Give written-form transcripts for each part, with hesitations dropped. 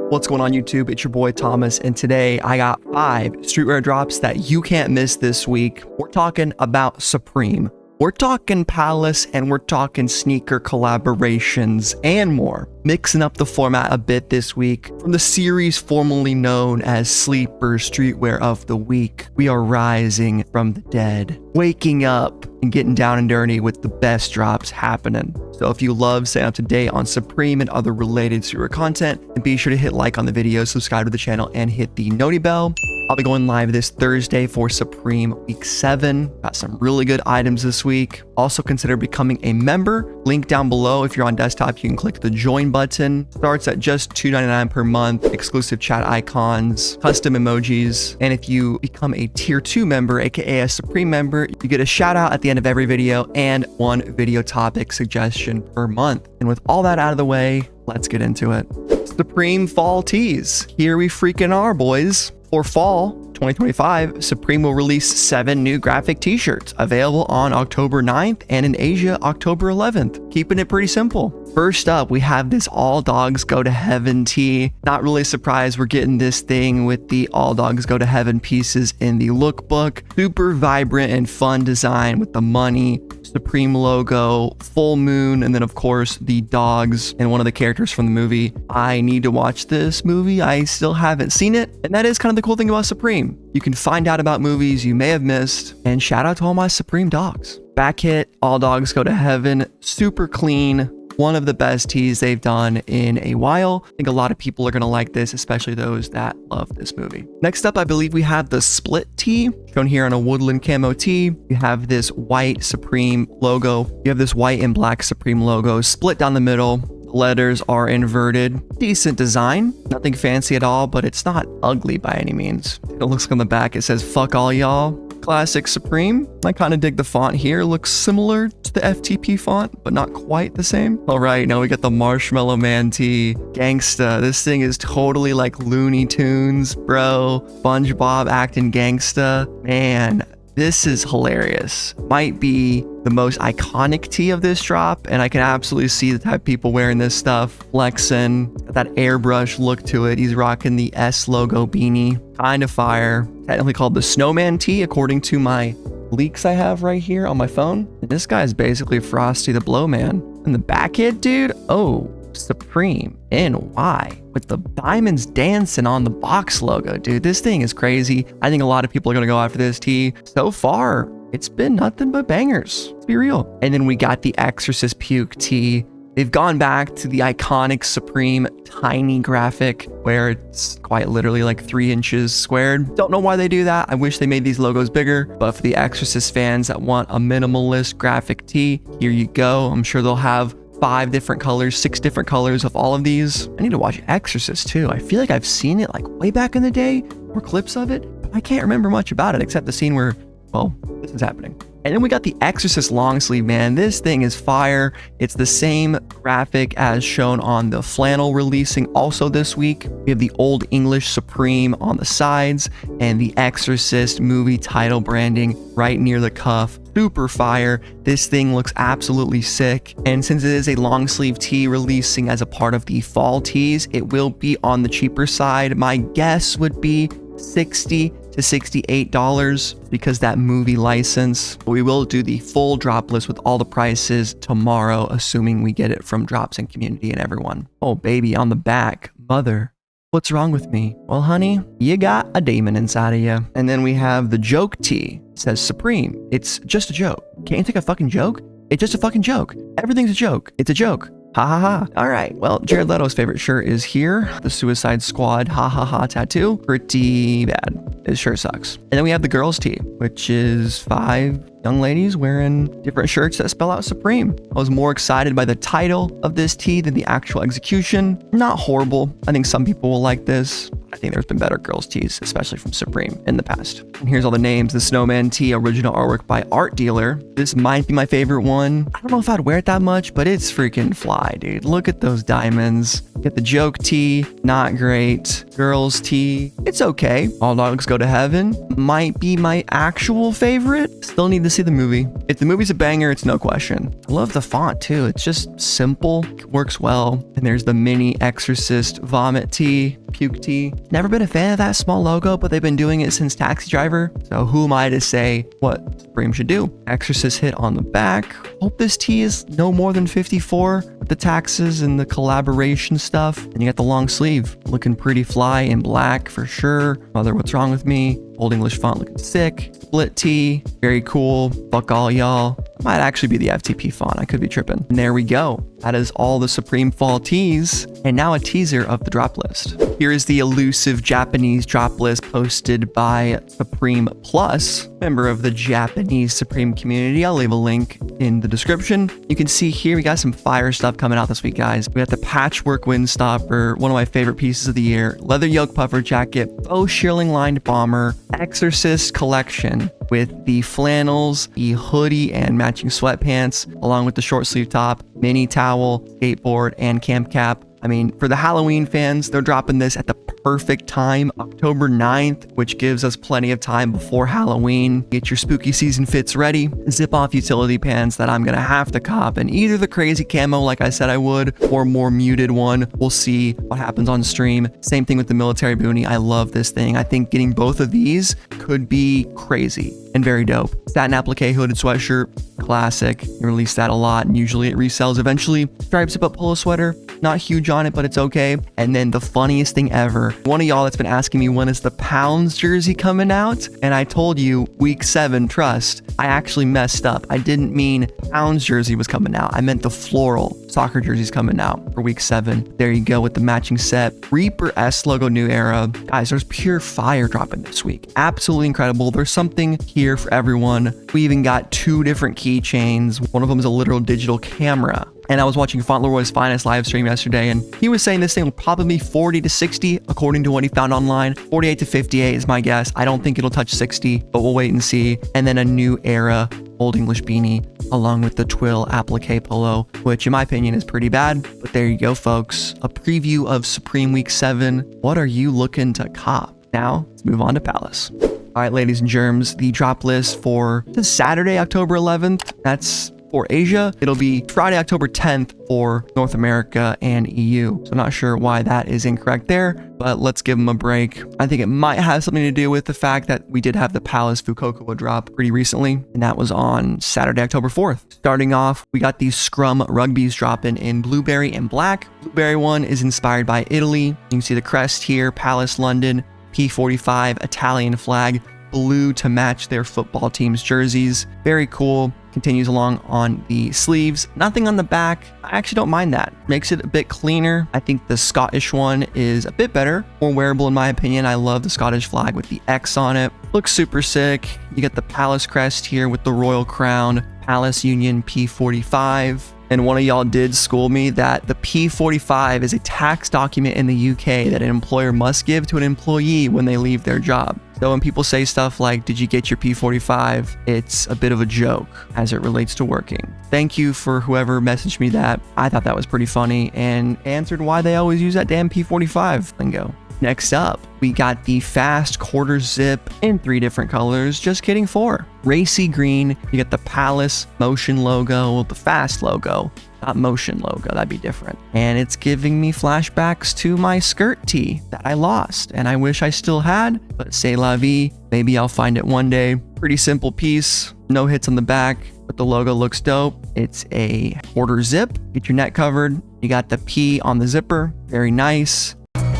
What's going on YouTube? It's your boy Thomas, and today I got 5 streetwear drops that you can't miss this week. We're talking about Supreme. We're talking Palace, and we're talking sneaker collaborations and more. Mixing up the format a bit this week. From the series formerly known as Sleeper Streetwear of the Week, we are rising from the dead, waking up and getting down and dirty with the best drops happening. So if you love staying up to date on Supreme and other related streetwear content, then be sure to hit like on the video, subscribe to the channel, and hit the noti bell. I'll be going live this Thursday for Supreme Week 7. Got some really good items this week. Also consider becoming a member. Link down below. If you're on desktop, you can click the join button. Starts at just $2.99 per month. Exclusive chat icons, custom emojis. And if you become a tier 2 member, aka a Supreme member, you get a shout out at the end of every video and 1 video topic suggestion per month. And with all that out of the way, let's get into it. Supreme Fall Tees. Here we freaking are, boys. For fall 2025, Supreme will release 7 new graphic t-shirts available on October 9th and in Asia October 11th. Keeping it pretty simple. First up, we have this All Dogs Go to Heaven tee. Not really surprised we're getting this thing with the All Dogs Go to Heaven pieces in the lookbook. Super vibrant and fun design with the money, Supreme logo, full moon, and then of course the dogs and one of the characters from the movie. I need to watch this movie. I still haven't seen it, and that is kind of the cool thing about Supreme. You can find out about movies you may have missed, and shout out to all my Supreme dogs. Back hit, All Dogs Go to Heaven, super clean. One of the best tees they've done in a while. I think a lot of people are going to like this, especially those that love this movie. Next up, I believe we have the split tee, shown here on a woodland camo tee. You have this white Supreme logo. You have this white and black Supreme logo split down the middle. The letters are inverted. Decent design. Nothing fancy at all, but it's not ugly by any means. It looks like on the back, it says, "Fuck all y'all." Classic Supreme. I kind of dig the font here. Looks similar to the FTP font, but not quite the same. All right, now we got the Marshmallow Man tee. Gangsta. This thing is totally like Looney Tunes, bro. SpongeBob acting gangsta. Man, this is hilarious. Might be the most iconic tee of this drop, and I can absolutely see the type of people wearing this stuff, flexing, got that airbrush look to it. He's rocking the S logo beanie, kind of fire. Technically called the Snowman tee, according to my leaks I have right here on my phone. And this guy is basically Frosty the Blowman. And the back hit, dude, oh, Supreme NY with the diamonds dancing on the box logo, dude. This thing is crazy. I think a lot of people are gonna go after this tee. So far, it's been nothing but bangers. Let's be real. And then we got the Exorcist Puke tee. They've gone back to the iconic Supreme tiny graphic where it's quite literally like 3 inches squared. Don't know why they do that. I wish they made these logos bigger, but for the Exorcist fans that want a minimalist graphic tee, here you go. I'm sure they'll have 5 different colors, 6 different colors of all of these. I need to watch Exorcist too. I feel like I've seen it like way back in the day, or clips of it, but I can't remember much about it except the scene where, well, this is happening. And then we got the Exorcist long sleeve, man. This thing is fire. It's the same graphic as shown on the flannel releasing also this week. We have the Old English Supreme on the sides and the Exorcist movie title branding right near the cuff. Super fire. This thing looks absolutely sick. And since it is a long sleeve tee releasing as a part of the fall tees, it will be on the cheaper side. My guess would be $60 to $68 because that movie license. We will do the full drop list with all the prices tomorrow, assuming we get it from Drops and Community and everyone. Oh, baby, on the back, mother. What's wrong with me? Well, honey, you got a demon inside of you. And then we have the joke tee. It says Supreme. It's just a joke. Can't you take a fucking joke? It's just a fucking joke. Everything's a joke. It's a joke. Ha ha ha. All right. Well, Jared Leto's favorite shirt is here. The Suicide Squad ha ha ha tattoo. Pretty bad. It sure sucks. And then we have the girls tee, which is 5 young ladies wearing different shirts that spell out Supreme. I was more excited by the title of this tee than the actual execution. Not horrible. I think some people will like this. I think there's been better girls tees, especially from Supreme in the past. And here's all the names. The Snowman tee, original artwork by Art Dealer. This might be my favorite one. I don't know if I'd wear it that much, but it's freaking fly, dude. Look at those diamonds. Get the joke tee, not great. Girls tee, it's okay. All Dogs Go to Heaven might be my actual favorite. Still need to see the movie. If the movie's a banger, it's no question. I love the font too. It's just simple, works well. And there's the mini Exorcist vomit tee, puke tee. Never been a fan of that small logo, but they've been doing it since Taxi Driver. So who am I to say what Supreme should do? Exorcist hit on the back. Hope this tee is no more than 54 with the taxes and the collaboration stuff. And you got the long sleeve, looking pretty fly in black for sure. Mother, what's wrong with me? Old English font looking sick. Split tee, very cool. Fuck all y'all. Might actually be the FTP font. I could be tripping. And there we go. That is all the Supreme fall tees. And now a teaser of the drop list. Here is the elusive Japanese drop list posted by Supreme Plus, member of the Japanese Supreme community. I'll leave a link in the description. You can see here we got some fire stuff coming out this week, guys. We got the patchwork windstopper, one of my favorite pieces of the year, leather yoke puffer jacket, faux shearling lined bomber, Exorcist collection with the flannels, the hoodie and matching sweatpants, along with the short sleeve top, mini towel, skateboard, and camp cap. I mean, for the Halloween fans, they're dropping this at the perfect time, October 9th, which gives us plenty of time before Halloween. Get your spooky season fits ready. Zip off utility pants that I'm gonna have to cop, and either the crazy camo like I said I would, or more muted one. We'll see what happens on stream. Same thing with the military boonie. I love this thing. I think getting both of these could be crazy and very dope. Satin applique hooded sweatshirt, classic. You release that a lot and usually it resells eventually. Stripes zip up polo sweater, not huge on it, but it's okay. And then the funniest thing ever, one of y'all that's been asking me when is the Pounds jersey coming out, and I told you week 7, trust. I actually messed up. I didn't mean Pounds jersey was coming out. I meant the floral soccer jerseys coming out for week 7. There you go with the matching set. Reaper S logo new era. Guys, there's pure fire dropping this week. Absolutely incredible. There's something here for everyone. We even got 2 different keychains. One of them is a literal digital camera. And I was watching Fauntleroy's Finest live stream yesterday, and he was saying this thing will probably be 40 to 60, according to what he found online. 48 to 58 is my guess. I don't think it'll touch 60, but we'll wait and see. And then a new era Old English beanie, along with the twill applique polo, which in my opinion is pretty bad. But there you go, folks. A preview of Supreme Week 7. What are you looking to cop? Now, let's move on to Palace. All right, ladies and germs, the drop list for this Saturday, October 11th. That's for Asia. It'll be Friday, October 10th for North America and EU. So not sure why that is incorrect there, but let's give them a break. I think it might have something to do with the fact that we did have the Palace Fukuoka drop pretty recently, and that was on Saturday, October 4th. Starting off, we got these Scrum Rugbies dropping in blueberry and black. Blueberry one is inspired by Italy. You can see the crest here, Palace London, P45, Italian flag, blue to match their football team's jerseys. Very cool. Continues along on the sleeves. Nothing on the back. I actually don't mind that. Makes it a bit cleaner. I think the Scottish one is a bit better, more wearable in my opinion. I love the Scottish flag with the X on it. Looks super sick. You get the Palace crest here with the royal crown. Palace Union P45. And one of y'all did school me that the P45 is a tax document in the UK that an employer must give to an employee when they leave their job. So when people say stuff like, did you get your P45? It's a bit of a joke as it relates to working. Thank you for whoever messaged me that. I thought that was pretty funny and answered why they always use that damn P45 lingo. Next up, we got the fast quarter zip in 3 different colors. Just kidding, 4. Racy green. You get the Palace motion logo, well, the fast logo, not motion logo. That'd be different. And it's giving me flashbacks to my skirt tee that I lost and I wish I still had, but c'est la vie. Maybe I'll find it one day. Pretty simple piece. No hits on the back, but the logo looks dope. It's a quarter zip. Get your neck covered. You got the P on the zipper. Very nice.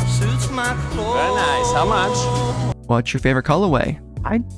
Very nice. How much? What's your favorite colorway?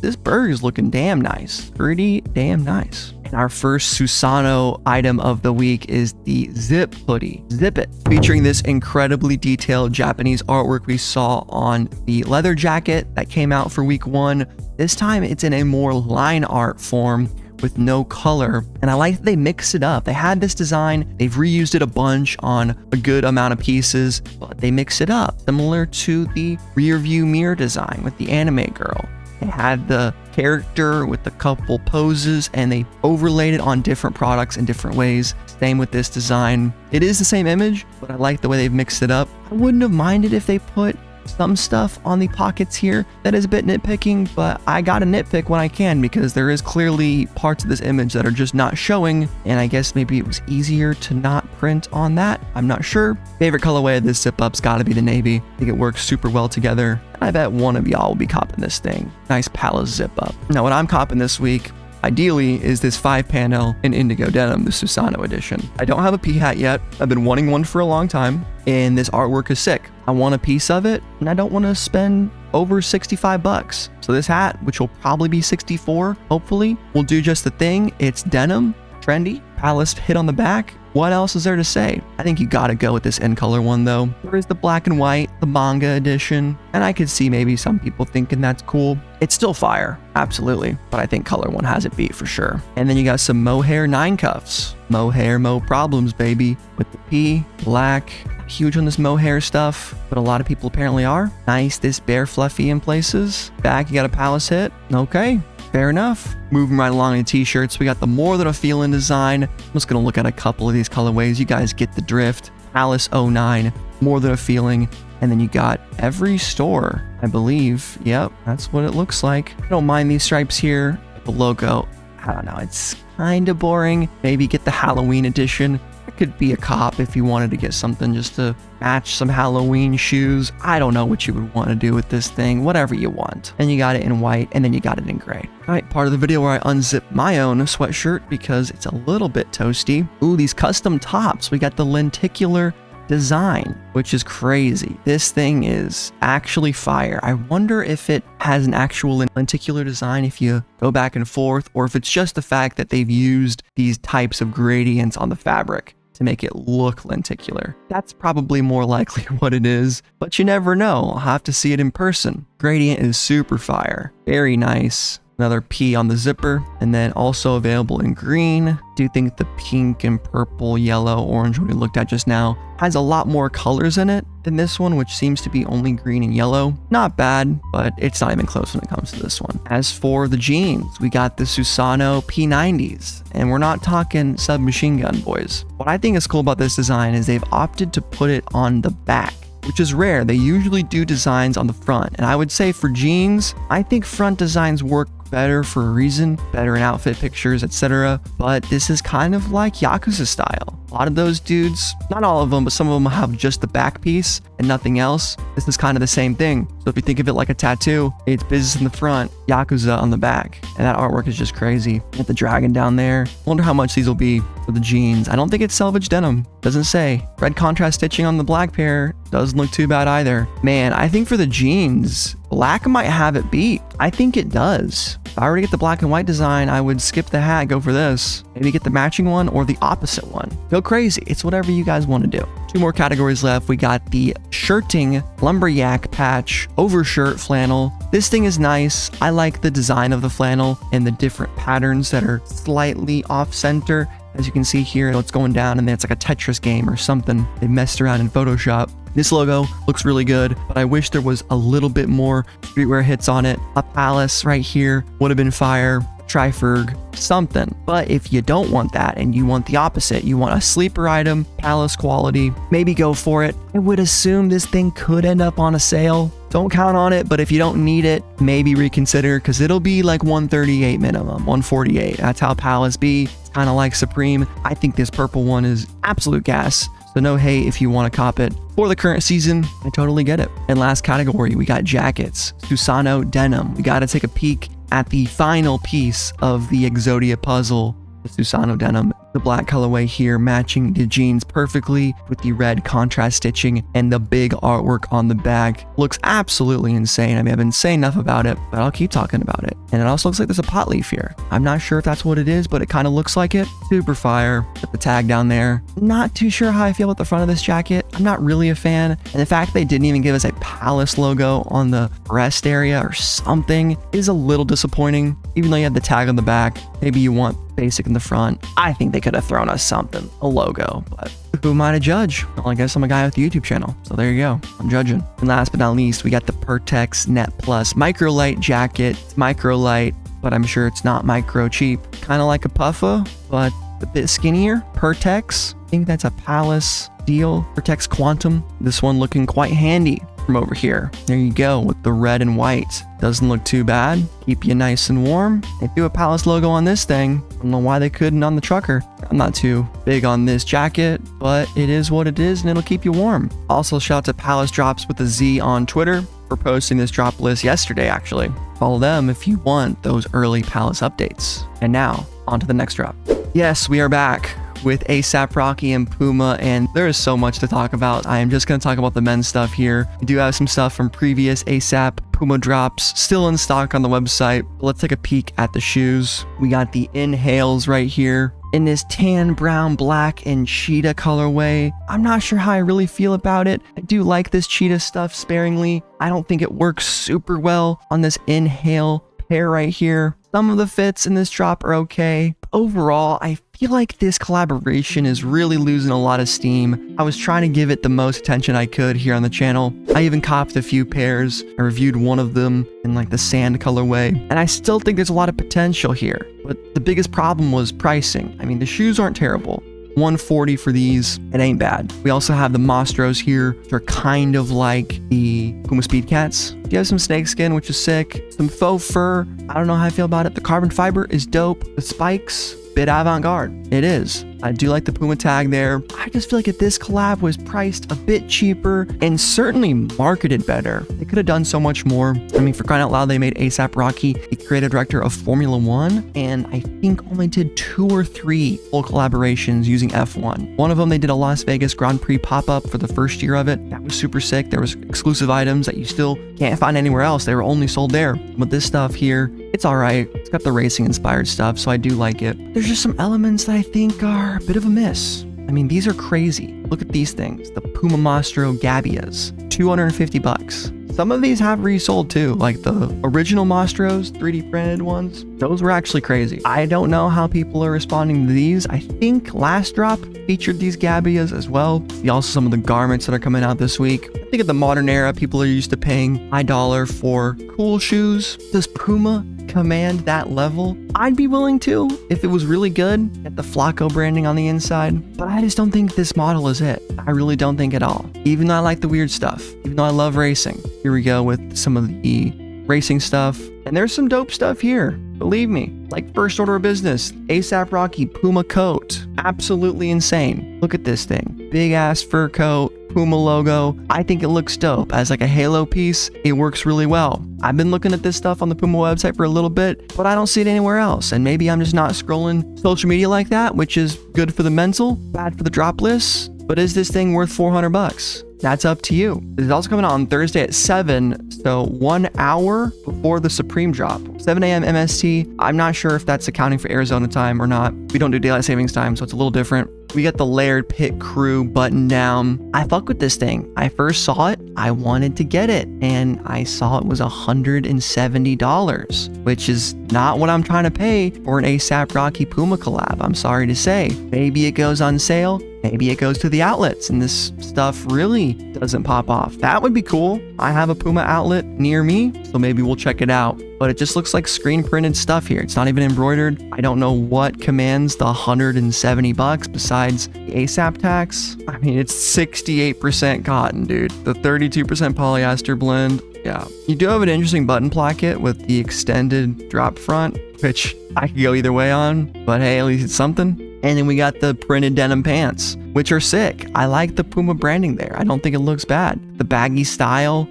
This bird is looking damn nice. Pretty damn nice. And our first Susanoo item of the week is the Zip hoodie. Zip it. Featuring this incredibly detailed Japanese artwork we saw on the leather jacket that came out for week 1. This time it's in a more line art form with no color, and I like that they mix it up. They had this design, they've reused it a bunch on a good amount of pieces, but they mix it up, similar to the rear view mirror design with the anime girl. They had the character with the couple poses and they overlaid it on different products in different ways. Same with this design. It is the same image, but I like the way they've mixed it up. I wouldn't have minded if they put some stuff on the pockets here that is a bit nitpicking, but I gotta nitpick when I can because there is clearly parts of this image that are just not showing, and I guess maybe it was easier to not print on that. I'm not sure. Favorite colorway of this zip up's gotta be the navy. I think it works super well together. I bet one of y'all will be copping this thing. Nice Palace zip up. Now what I'm copping this week, ideally, is this 5-panel in indigo denim, the Susanoo edition. I don't have a P hat yet. I've been wanting one for a long time, and this artwork is sick. I want a piece of it, and I don't want to spend over 65 bucks. So this hat, which will probably be 64, hopefully, will do just the thing. It's denim, trendy, Palace hit on the back. What else is there to say? I think you gotta go with this in color one though. There is the black and white, the manga edition, and I could see maybe some people thinking that's cool. It's still fire, absolutely, but I think color one has it beat for sure. And then you got some mohair 9 cuffs. Mohair, mo problems, baby. With the P, black, huge on this mohair stuff, but a lot of people apparently are. Nice, this bare fluffy in places. Back, you got a Palace hit. Okay. Fair enough. Moving right along in t-shirts, we got the More Than a Feeling design. I'm just going to look at a couple of these colorways. You guys get the drift. Palace 09, More Than a Feeling. And then you got every store, I believe. Yep, that's what it looks like. I don't mind these stripes here. The logo, I don't know, it's kind of boring. Maybe get the Halloween edition. It could be a cop if you wanted to get something just to match some Halloween shoes. I don't know what you would want to do with this thing, whatever you want. And you got it in white, and then you got it in gray. All right, part of the video where I unzip my own sweatshirt because it's a little bit toasty. Ooh, these custom tops. We got the lenticular design, which is crazy. This thing is actually fire. I wonder if it has an actual lenticular design if you go back and forth, or if it's just the fact that they've used these types of gradients on the fabric to make it look lenticular. That's probably more likely what it is, but you never know. I'll have to see it in person. Gradient is super fire. Very nice. Another P on the zipper, and then also available in green. Do you think the pink and purple, yellow, orange one we looked at just now has a lot more colors in it than this one, which seems to be only green and yellow? Not bad, but it's not even close when it comes to this one. As for the jeans, we got the Susanoo P90s, and we're not talking submachine gun boys. What I think is cool about this design is they've opted to put it on the back, which is rare. They usually do designs on the front, and I would say for jeans, I think front designs work better for a reason, better in outfit pictures, etc. But this is kind of like Yakuza style. A lot of those dudes, not all of them, but some of them have just the back piece and nothing else. This is kind of the same thing. So if you think of it like a tattoo, it's business in the front, Yakuza on the back. And that artwork is just crazy. With the dragon down there. Wonder how much these will be for the jeans. I don't think it's selvage denim. Doesn't say. Red contrast stitching on the black pair doesn't look too bad either. Man, I think for the jeans, black might have it beat. I think it does. If I were to get the black and white design, I would skip the hat, go for this. Maybe get the matching one or the opposite one. Go crazy. It's whatever you guys want to do. 2 more categories left. We got the shirting lumberjack patch overshirt flannel. This thing is nice. I like the design of the flannel and the different patterns that are slightly off center. As you can see here, it's going down and then it's like a Tetris game or something. They messed around in Photoshop. This logo looks really good, but I wish there was a little bit more streetwear hits on it. A Palace right here would have been fire. Triferg, something. But if you don't want that and you want the opposite, you want a sleeper item, Palace quality, maybe go for it. I would assume this thing could end up on a sale. Don't count on it, but if you don't need it, maybe reconsider, because it'll be like 138 minimum, 148. That's how Palace be. It's kind of like Supreme. I think this purple one is absolute gas. So no hate if you want to cop it for the current season. I totally get it. And last category, we got jackets. Susanoo denim. We got to take a peek at the final piece of the Exodia puzzle, the Susanoo denim. The black colorway here matching the jeans perfectly with the red contrast stitching and the big artwork on the back. Looks absolutely insane. I mean, I've been saying enough about it, but I'll keep talking about it. And it also looks like there's a pot leaf here. I'm not sure if that's what it is, but it kind of looks like it. Super fire. With the tag down there. Not too sure how I feel about the front of this jacket. I'm not really a fan. And the fact they didn't even give us a Palace logo on the breast area or something is a little disappointing. Even though you have the tag on the back, maybe you want basic in the front. I think they could have thrown us something, a logo, but who am I to judge? Well, I guess I'm a guy with a YouTube channel, so there you go. I'm judging. And last but not least, we got the Pertex Net Plus Microlight jacket. It's microlight, but I'm sure it's not micro cheap. Kind of like a puffer, but a bit skinnier. Pertex, I think that's a Palace deal. Pertex Quantum. This one looking quite handy. from over here. There you go with the red and white. Doesn't look too bad. Keep you nice and warm. They do a Palace logo on this thing. I don't know why they couldn't on the trucker. I'm not too big on this jacket, but it is what it is and it'll keep you warm. Also, shout out to Palace Drops with a Z on Twitter for posting this drop list yesterday, actually. Follow them if you want those early Palace updates. And now, on to the next drop. Yes, we are back with ASAP Rocky and Puma, and there is so much to talk about. I am just going to talk about the men's stuff here. We do have some stuff from previous ASAP Puma drops still in stock on the website. Let's take a peek at the shoes. We got the Inhales right here in this tan, brown, black, and cheetah colorway. I'm not sure how I really feel about it. I do like this cheetah stuff sparingly. I don't think it works super well on this Inhale pair right here. Some of the fits in this drop are okay. Overall, I feel like this collaboration is really losing a lot of steam. I was trying to give it the most attention I could here on the channel. I even copped a few pairs. I reviewed one of them in like the sand colorway, and I still think there's a lot of potential here. But the biggest problem was pricing. I mean, the shoes aren't terrible. $140 for these, it ain't bad. We also have the Mostros here, which are kind of like the Puma Speed Cats. You have some snakeskin, which is sick. Some faux fur. I don't know how I feel about it. The carbon fiber is dope. The spikes, bit avant-garde. It is. I do like the Puma tag there. I just feel like if this collab was priced a bit cheaper and certainly marketed better, they could have done so much more. I mean, for crying out loud, they made ASAP Rocky the creative director of Formula One, and I think only did 2 or 3 full collaborations using F1. One of them, they did a Las Vegas Grand Prix pop-up for the first year of it. That was super sick. There was exclusive items that you still can't find anywhere else. They were only sold there. But this stuff here, it's all right. It's got the racing inspired stuff, so I do like it. There's just some elements that I think are a bit of a miss. I mean, these are crazy. Look at these things. The Puma Mostro Gabias, $250. Some of these have resold too, like the original Mostros, 3D printed ones. Those were actually crazy. I don't know how people are responding to these. I think last drop featured these Gabias as well. Also some of the garments that are coming out this week. I think in the modern era, people are used to paying high dollar for cool shoes. Does Puma command that level? I'd be willing to if it was really good, at the Flacco branding on the inside, but I just don't think this model is it. I really don't think at all. Even though I like the weird stuff, even though I love racing. Here we go with some of the racing stuff, and there's some dope stuff here. Believe me, like first order of business, ASAP Rocky Puma coat, absolutely insane. Look at this thing, big ass fur coat, Puma logo. I think it looks dope as like a halo piece. It works really well. I've been looking at this stuff on the Puma website for a little bit, but I don't see it anywhere else. And maybe I'm just not scrolling social media like that, which is good for the mental, bad for the drop lists. But is this thing worth $400? That's up to you. This is also coming out on Thursday at 7, so 1 hour before the Supreme drop. 7 a.m. MST. I'm not sure if that's accounting for Arizona time or not. We don't do daylight savings time, so it's a little different. We got the layered pit crew button down. I fuck with this thing. I first saw it, I wanted to get it, and I saw it was $170, which is not what I'm trying to pay for an ASAP Rocky Puma collab, I'm sorry to say. Maybe it goes on sale, maybe it goes to the outlets, and this stuff really doesn't pop off. That would be cool. I have a Puma outlet near me, so maybe we'll check it out. But it just looks like screen printed stuff here. It's not even embroidered. I don't know what commands the $170 besides the ASAP tax. I mean, it's 68% cotton, dude. The 32% polyester blend. Yeah. You do have an interesting button placket with the extended drop front, which I could go either way on, but hey, at least it's something. And then we got the printed denim pants, which are sick. I like the Puma branding there. I don't think it looks bad. The baggy style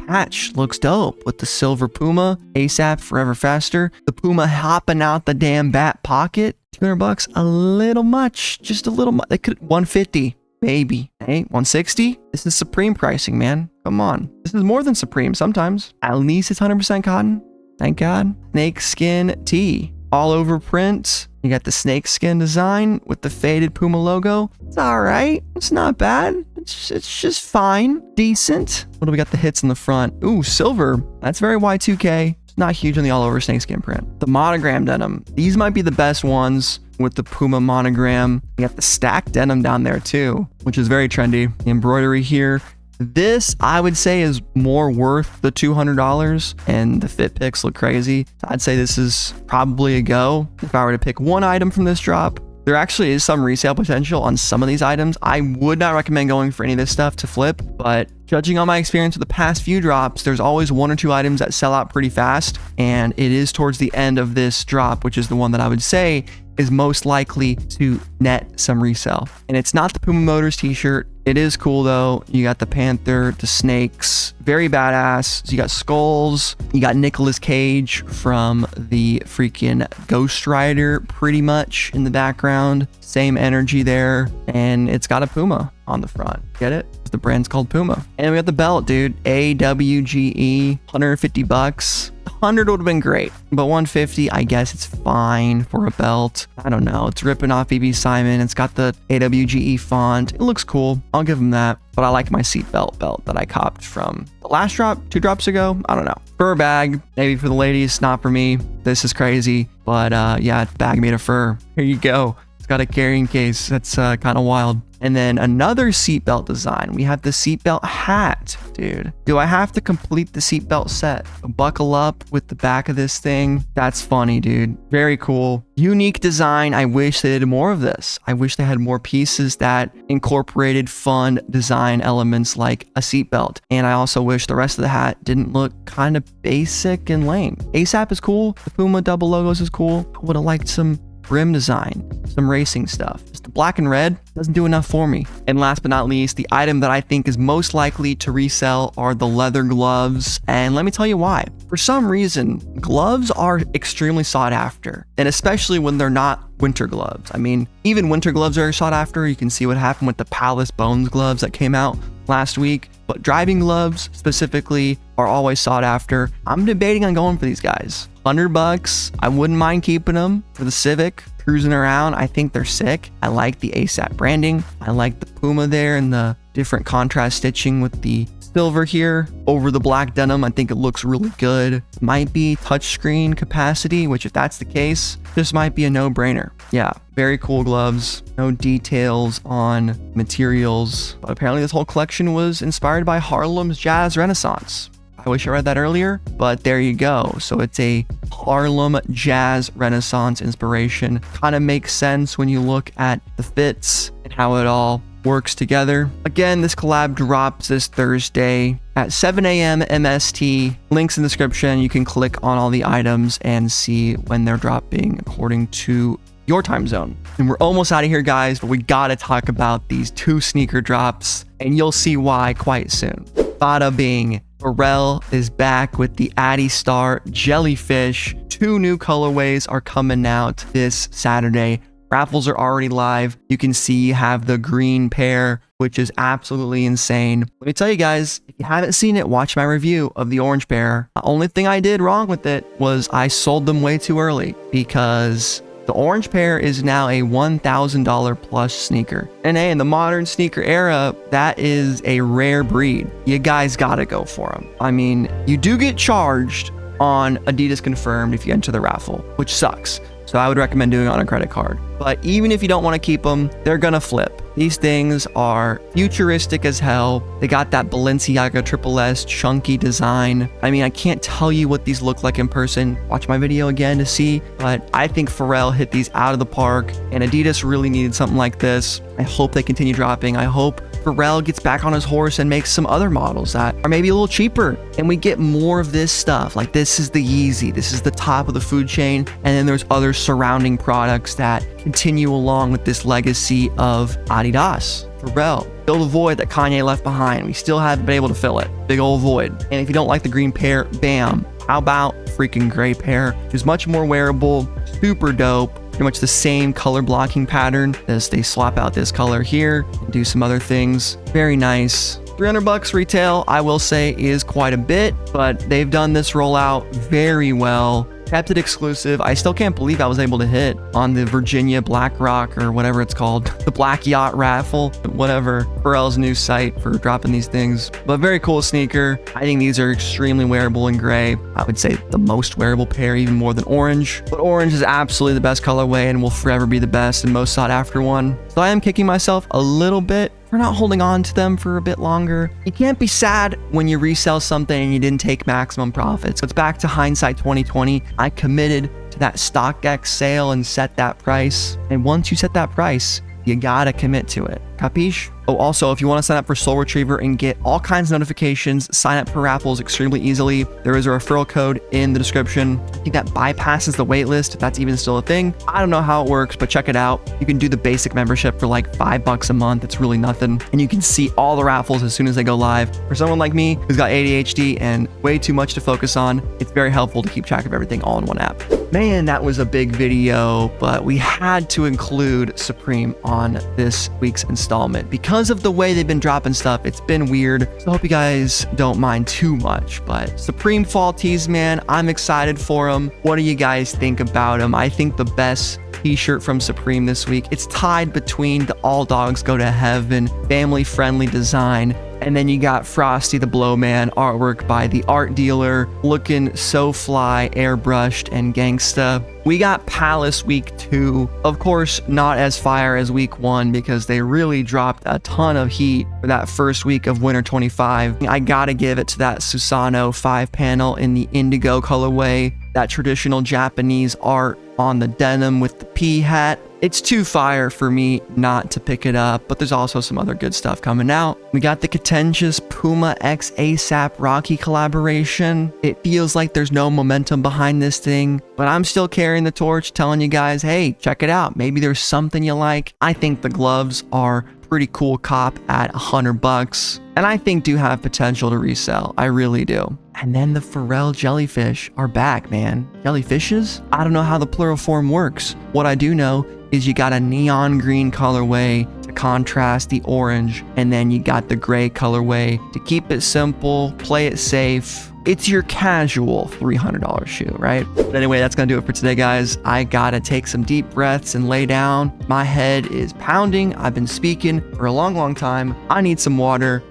patch looks dope with the silver Puma, ASAP Forever Faster. The Puma hopping out the damn back pocket. $200, a little much, just a little much. They could 150, maybe. Hey, 160? This is Supreme pricing, man. Come on. This is more than Supreme sometimes. At least it's 100% cotton. Thank God. Snakeskin tee. All over print. You got the snakeskin design with the faded Puma logo. It's all right. It's not bad. It's just fine. Decent. What do we got? The hits in the front. Ooh, silver. That's very Y2K. It's not huge on the all over snakeskin print. The monogram denim. These might be the best ones with the Puma monogram. You got the stacked denim down there too, which is very trendy. The embroidery here. This, I would say, is more worth the $200, and the fit pics look crazy. I'd say this is probably a go. If I were to pick one item from this drop, there actually is some resale potential on some of these items. I would not recommend going for any of this stuff to flip, but Judging on my experience with the past few drops, there's always 1 or 2 items that sell out pretty fast, and it is towards the end of this drop, which is the one that I would say is most likely to net some resale. And it's not the Puma Motors t-shirt. It is cool though. You got the panther, the snakes, very badass. So you got skulls, you got Nicolas Cage from the freaking Ghost Rider pretty much in the background. Same energy there. And it's got a Puma on the front. Get it? The brand's called Puma. And we got the belt, dude. AWGE, 150 bucks. 100 would have been great, but 150, I guess it's fine for a belt. I don't know. It's ripping off BB Simon. It's got the AWGE font. It looks cool. I'll give them that. But I like my seatbelt belt that I copped from the last drop, 2 drops ago. I don't know. Fur bag, maybe for the ladies, not for me. This is crazy. But yeah, bag made of fur. Here you go. It's got a carrying case. That's kind of wild. And then another seatbelt design. We have the seatbelt hat, dude. Do I have to complete the seatbelt set? Buckle up with the back of this thing. That's funny, dude. Very cool. Unique design. I wish they did more of this. I wish they had more pieces that incorporated fun design elements like a seatbelt. And I also wish the rest of the hat didn't look kind of basic and lame. ASAP is cool. The Puma double logos is cool. I would have liked some brim design, some racing stuff. Just the black and red doesn't do enough for me. And last but not least, the item that I think is most likely to resell are the leather gloves. And let me tell you why. For some reason, gloves are extremely sought after, and especially when they're not winter gloves. I mean, even winter gloves are sought after. You can see what happened with the Palace Bones gloves that came out last week. But driving gloves specifically are always sought after. I'm debating on going for these guys. 100 bucks. I wouldn't mind keeping them for the Civic. Cruising around, I think they're sick. I like the ASAP branding. I like the Puma there and the different contrast stitching with the silver here over the black denim. I think it looks really good. Might be touchscreen capacity, which if that's the case, this might be a no-brainer. Yeah, very cool gloves. No details on materials, but apparently this whole collection was inspired by Harlem's Jazz Renaissance. I wish I read that earlier, but there you go. So it's a Harlem Jazz Renaissance inspiration. Kind of makes sense when you look at the fits and how it all works together. Again, this collab drops this Thursday at 7 a.m. MST. Links in the description. You can click on all the items and see when they're dropping according to your time zone. And we're almost out of here, guys, but we gotta talk about these 2 sneaker drops, and you'll see why quite soon. Bada bing. Pharrell is back with the Addy Star Jellyfish. 2 new colorways are coming out this Saturday. Raffles are already live. You can see you have the green pair, which is absolutely insane. Let me tell you guys, if you haven't seen it, watch my review of the orange pair. The only thing I did wrong with it was I sold them way too early, because the orange pair is now a $1,000 plus sneaker. And hey, in the modern sneaker era, that is a rare breed. You guys gotta go for them. I mean, you do get charged on Adidas Confirmed if you enter the raffle, which sucks. So I would recommend doing it on a credit card. But even if you don't want to keep them, they're gonna flip. These things are futuristic as hell. They got that Balenciaga Triple S chunky design. I mean, I can't tell you what these look like in person. Watch my video again to see. But I think Pharrell hit these out of the park, and Adidas really needed something like this. I hope they continue dropping. I hope Pharrell gets back on his horse and makes some other models that are maybe a little cheaper, and we get more of this stuff. Like, this is the Yeezy. This is the top of the food chain, and then there's other surrounding products that continue along with this legacy of Adidas. Pharrell, fill the void that Kanye left behind. We still haven't been able to fill it. Big old void. And if you don't like the green pair, bam. How about freaking gray pair? Which is much more wearable, super dope. Pretty much the same color blocking pattern as they swap out this color here and do some other things. Very nice. 300 bucks retail, I will say, is quite a bit, but they've done this rollout very well. Kept it exclusive. I still can't believe I was able to hit on the Virginia Black Rock, or whatever it's called, the Black Yacht raffle, whatever, Pharrell's new site for dropping these things. But very cool sneaker. I think these are extremely wearable in gray. I would say the most wearable pair, even more than orange. But orange is absolutely the best colorway and will forever be the best and most sought after one. So I am kicking myself a little bit for not holding on to them for a bit longer. You can't be sad when you resell something and you didn't take maximum profits. So it's back to hindsight 2020. I committed to that StockX sale and set that price. And once you set that price, you gotta commit to it. Capiche? Oh, also, if you want to sign up for Soul Retriever and get all kinds of notifications, sign up for raffles extremely easily. There is a referral code in the description. I think that bypasses the waitlist, if that's even still a thing. I don't know how it works, but check it out. You can do the basic membership for like $5 a month. It's really nothing. And you can see all the raffles as soon as they go live. For someone like me who's got ADHD and way too much to focus on, it's very helpful to keep track of everything all in one app. Man, that was a big video, but we had to include Supreme on this week's installment because of the way they've been dropping stuff. It's been weird, so I hope you guys don't mind too much. But Supreme fall tees, man, I'm excited for them. What do you guys think about them? I think the best t-shirt from Supreme this week, it's tied between the All Dogs Go to Heaven family-friendly design, and then you got Frosty the Blowman artwork by the art dealer, looking so fly, airbrushed, and gangsta. We got Palace week 2. Of course, not as fire as week 1 because they really dropped a ton of heat for that first week of winter 25. I gotta give it to that Susanoo 5-panel in the indigo colorway, that traditional Japanese art on the denim with the P hat. It's too fire for me not to pick it up, but there's also some other good stuff coming out. We got the contentious Puma x ASAP Rocky collaboration. It feels like there's no momentum behind this thing, but I'm still carrying the torch, telling you guys, hey, check it out. Maybe there's something you like. I think the gloves are pretty cool cop at $100, and I think do have potential to resell. I really do. And then the Pharrell jellyfish are back, man. Jellyfishes? I don't know how the plural form works. What I do know is you got a neon green colorway to contrast the orange, and then you got the gray colorway to keep it simple, play it safe. It's your casual $300 shoe, right? But anyway, that's gonna do it for today, guys. I gotta take some deep breaths and lay down. My head is pounding. I've been speaking for a long time. I need some water.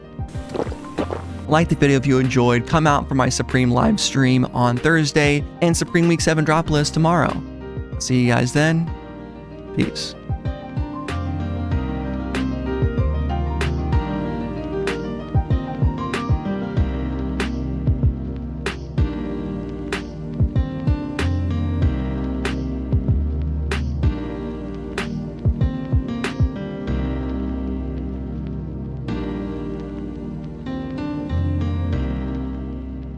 Like the video if you enjoyed. Come out for my Supreme live stream on Thursday and Supreme Week 7 drop list tomorrow. See you guys then. Peace.